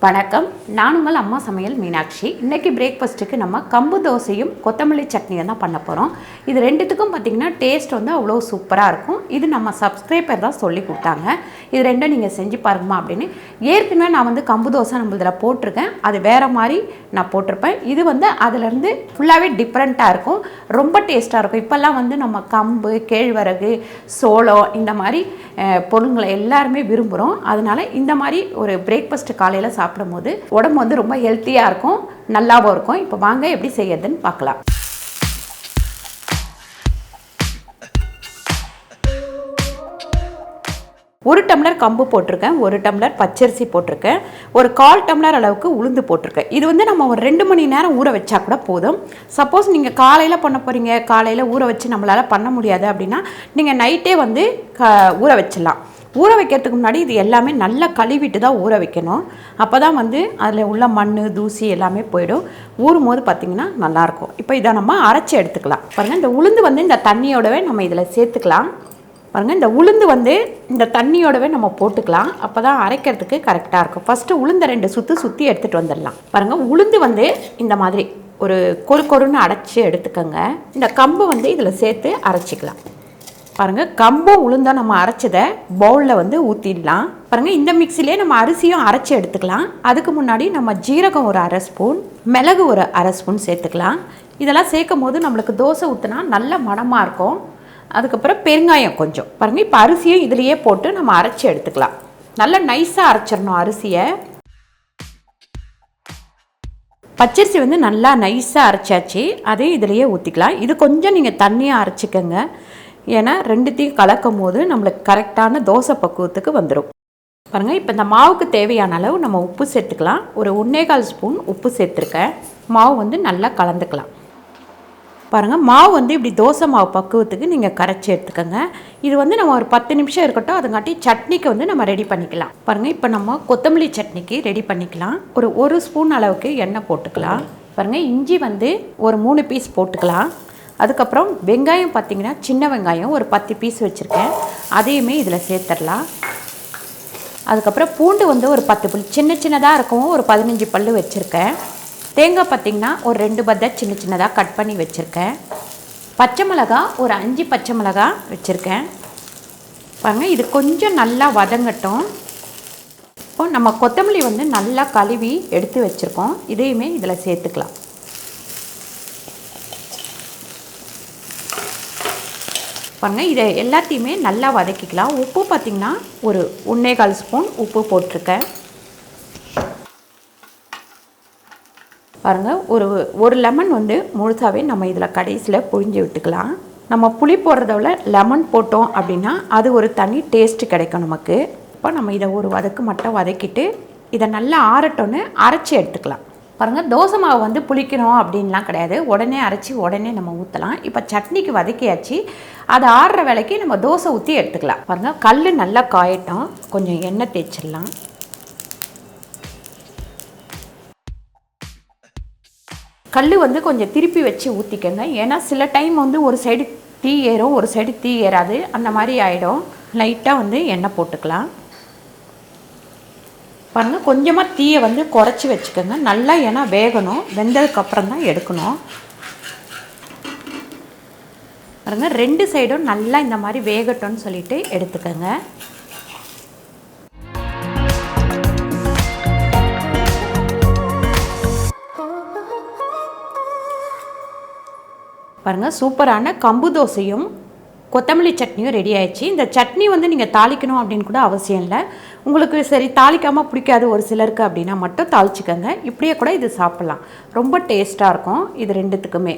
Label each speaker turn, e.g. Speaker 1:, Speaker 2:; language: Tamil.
Speaker 1: வணக்கம். நான் உங்கள் அம்மா சமையல் மீனாட்சி. இன்றைக்கி பிரேக்ஃபாஸ்ட்டுக்கு நம்ம கம்பு தோசையும் கொத்தமல்லி சட்னியும் தான் பண்ண போகிறோம். இது ரெண்டுத்துக்கும் பார்த்திங்கன்னா டேஸ்ட் வந்து அவ்வளோ சூப்பராக இருக்கும். இது நம்ம சப்ஸ்கிரைபர் தான் சொல்லி கொடுத்தாங்க. இது ரெண்டும் நீங்கள் செஞ்சு பாருங்கம்மா அப்படின்னு. ஏற்கனவே நான் வந்து கம்பு தோசை நம்ம இதில் போட்டிருக்கேன். அது வேறு மாதிரி நான் போட்டிருப்பேன். இது வந்து அதிலேருந்து ஃபுல்லாகவே டிஃப்ரெண்ட்டாக இருக்கும். ரொம்ப டேஸ்ட்டாக இருக்கும். இப்போல்லாம் வந்து நம்ம கம்பு, கேழ்வரகு, சோளம் இந்த மாதிரி பொருள்களை எல்லாருமே விரும்புகிறோம். அதனால் இந்த மாதிரி ஒரு பிரேக்ஃபாஸ்ட்டு காலையில் சாப்பிடும்போது உடம்பு வந்து ரொம்ப ஹெல்த்தியாக இருக்கும், நல்லாவும் இருக்கும். இப்போ வாங்க எப்படி செய்யறதுன்னு பார்க்கலாம். ஒரு டம்ளர் கம்பு போட்டிருக்கேன், ஒரு டம்ளர் பச்சரிசி போட்டிருக்கேன், ஒரு 1/4 டம்ளர் அளவுக்கு உளுந்து போட்டிருக்கேன். இது வந்து நம்ம ஒரு 2 மணி நேரம் ஊற வச்சா கூட போதும். சப்போஸ் நீங்கள் காலையில் பண்ண போகிறீங்க, காலையில் ஊற வச்சு நம்மளால் பண்ண முடியாது அப்படின்னா நீங்கள் நைட்டே வந்து ஊற வச்சிடலாம். ஊற வைக்கிறதுக்கு முன்னாடி இது எல்லாமே நல்லா கழுவிட்டு தான் ஊற வைக்கணும். அப்போ தான் வந்து அதில் உள்ள மண், தூசி எல்லாமே போயிடும். ஊறும் போது பார்த்திங்கன்னா நல்லாயிருக்கும். இப்போ இதை நம்ம அரைச்சி எடுத்துக்கலாம். பாருங்கள், இந்த உளுந்து வந்து இந்த தண்ணியோடவே நம்ம இதில் சேர்த்துக்கலாம். பாருங்கள், இந்த உளுந்து வந்து இந்த தண்ணியோடவே நம்ம போட்டுக்கலாம். அப்போ தான் அரைக்கிறதுக்கு கரெக்டாக இருக்கும். ஃபஸ்ட்டு உளுந்தை 2 சுற்றி எடுத்துகிட்டு வந்துடலாம். பாருங்கள், உளுந்து வந்து இந்த மாதிரி ஒரு கொருன்னு அரைச்சி எடுத்துக்கோங்க. இந்த கம்பு வந்து இதில் சேர்த்து அரைச்சிக்கலாம். பாருங்கள், கம்பும் உளுந்தான் நம்ம அரைச்சதை பவுலில் வந்து ஊற்றிடலாம். பாருங்கள், இந்த மிக்சிலே நம்ம அரிசியும் அரைச்சி எடுத்துக்கலாம். அதுக்கு முன்னாடி நம்ம ஜீரகம் ஒரு 1/2 ஸ்பூன், மிளகு ஒரு 1/2 ஸ்பூன் சேர்த்துக்கலாம். இதெல்லாம் சேர்க்கும் போது நம்மளுக்கு தோசை ஊற்றினா நல்ல மணமாக இருக்கும். அதுக்கப்புறம் பெருங்காயம் கொஞ்சம். பாருங்கள், இப்போ அரிசியும் இதுலேயே போட்டு நம்ம அரைச்சி எடுத்துக்கலாம். நல்லா நைஸாக அரைச்சிடணும் அரிசியை. பச்சரிசி வந்து நல்லா நைஸாக அரைச்சாச்சு, அதையும் இதிலையே ஊற்றிக்கலாம். இது கொஞ்சம் நீங்கள் தண்ணியாக அரைச்சிக்கோங்க. ஏன்னா ரெண்டுத்தையும் கலக்கும் போது நம்மளுக்கு கரெக்டான தோசை பக்குவத்துக்கு வந்துடும். பாருங்கள், இப்போ இந்த மாவுக்கு தேவையான அளவு நம்ம உப்பு சேர்த்துக்கலாம். ஒரு 1/4 ஸ்பூன் உப்பு சேர்த்துருக்கேன். மாவு வந்து நல்லா கலந்துக்கலாம். பாருங்கள், மாவு வந்து இப்படி தோசை மாவு பக்குவத்துக்கு நீங்கள் கரைச்சி எடுத்துக்கோங்க. இது வந்து நம்ம ஒரு 10 நிமிஷம் இருக்கட்டும். அதுங்காட்டி சட்னிக்கு வந்து நம்ம ரெடி பண்ணிக்கலாம். பாருங்கள், இப்போ நம்ம கொத்தமல்லி சட்னிக்கு ரெடி பண்ணிக்கலாம். ஒரு 1 ஸ்பூன் அளவுக்கு எண்ணெய் போட்டுக்கலாம். பாருங்கள், இஞ்சி வந்து ஒரு 3 பீஸ் போட்டுக்கலாம். அதுக்கப்புறம் வெங்காயம் பார்த்திங்கன்னா சின்ன வெங்காயம் ஒரு 10 பீஸ் வச்சுருக்கேன், அதையுமே இதில் சேர்த்துடலாம். அதுக்கப்புறம் பூண்டு வந்து ஒரு 10 பல் சின்னதாக இருக்கும், ஒரு 15 பல் வச்சுருக்கேன். தேங்காய் பார்த்திங்கன்னா ஒரு 2 பத்தை சின்னதாக கட் பண்ணி வச்சுருக்கேன். பச்சை மிளகா ஒரு 5 பச்சை மிளகா வச்சுருக்கேன். பாருங்கள், இது கொஞ்சம் நல்லா வதங்கட்டும். இப்போ நம்ம கொத்தமல்லி வந்து நல்லா கழுவி எடுத்து வச்சுருக்கோம், இதையுமே இதில் சேர்த்துக்கலாம். பாருங்கள், இதை எல்லாத்தையுமே நல்லா வதக்கிக்கலாம். உப்பு பார்த்திங்கன்னா ஒரு 1/4 ஸ்பூன் உப்பு போட்டிருக்கேன். பாருங்கள், ஒரு லெமன் வந்து முழுசாகவே நம்ம இதில் கடைசியில் புழிஞ்சு விட்டுக்கலாம். நம்ம புளி போடுறத விட லெமன் போட்டோம் அப்படின்னா அது ஒரு தனி டேஸ்ட்டு கிடைக்கும் நமக்கு. இப்போ நம்ம இதை ஒரு வதக்கு மட்டும் வதக்கிட்டு இதை நல்லா ஆறட்டோன்னு அரைச்சி எடுத்துக்கலாம். பாருங்கள், தோசை மாவு வந்து புளிக்கணும் அப்படின்லாம் கிடையாது. உடனே அரைச்சி உடனே நம்ம ஊற்றலாம். இப்போ சட்னிக்கு வதக்கியாச்சு, அது ஆறுற வேலைக்கு நம்ம தோசை ஊற்றி எடுத்துக்கலாம். பாருங்கள், கல் நல்லா காயட்டும், கொஞ்சம் எண்ணெய் தேய்ச்சிடலாம். கல் வந்து கொஞ்சம் திருப்பி வச்சு ஊற்றிக்கங்க. ஏன்னா சில டைம் வந்து ஒரு சைடு தீ ஏறும், ஒரு சைடு தீ ஏறாது, அந்த மாதிரி ஆகிடும். லைட்டாக வந்து எண்ணெய் போட்டுக்கலாம். பாருங்கள், கொஞ்சமாக தீயை வந்து குறைச்சி வச்சுக்கோங்க நல்லா, ஏன்னா வேகணும். வெந்ததுக்கப்புறம் தான் எடுக்கணும். பாருங்கள், 2 சைடும் நல்லா இந்த மாதிரி வேகட்டும்னு சொல்லிட்டு எடுத்துக்கோங்க. பாருங்கள், சூப்பரான கம்பு தோசையும் கொத்தமல்லி சட்னியும் ரெடி ஆயிடுச்சு. இந்த சட்னி வந்து நீங்கள் தாளிக்கணும் அப்படின்னு கூட அவசியம் இல்லை. உங்களுக்கு சரி தாளிக்காமல் பிடிக்காது ஒரு சிலருக்கு அப்படின்னா மட்டும் தாளிச்சிக்கோங்க. இப்படியே கூட இது சாப்பிட்லாம். ரொம்ப டேஸ்ட்டாக இருக்கும் இது ரெண்டுத்துக்குமே.